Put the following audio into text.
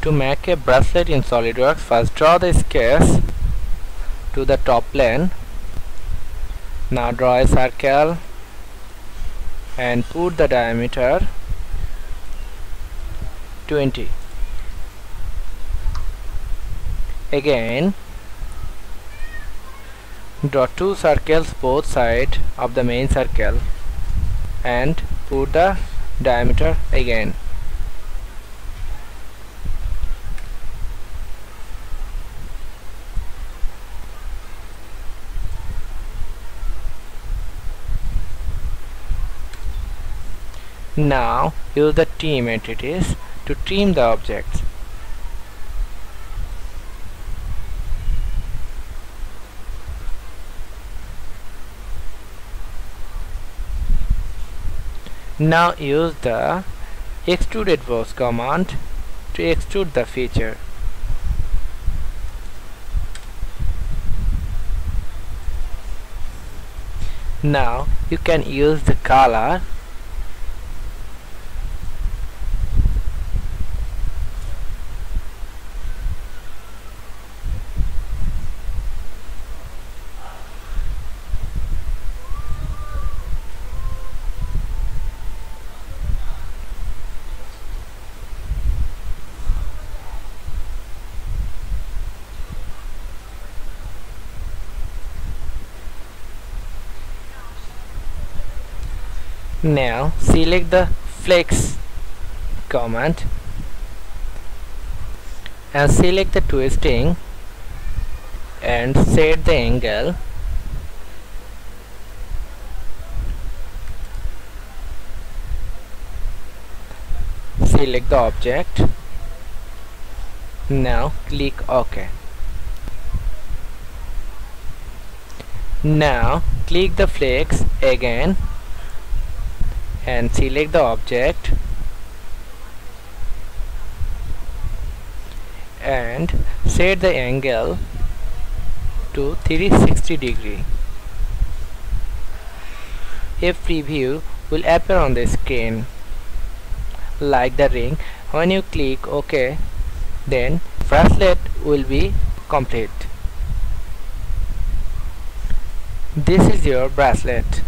To make a bracelet in SolidWorks, first draw the sketch to the top plane. Now draw a circle and put the diameter 20. Again, draw two circles both sides of the main circle and put the diameter again. Now use the trim entities to trim the objects. Now use the extruded boss command to extrude the feature. Now you can use the color Now select the flex command and select the twisting and set the angle. Select the object. Now click OK. Now click the flex again and select the object and set the angle to 360 degree. A preview will appear on the screen like the ring. When you click OK, then bracelet will be complete. This is your bracelet.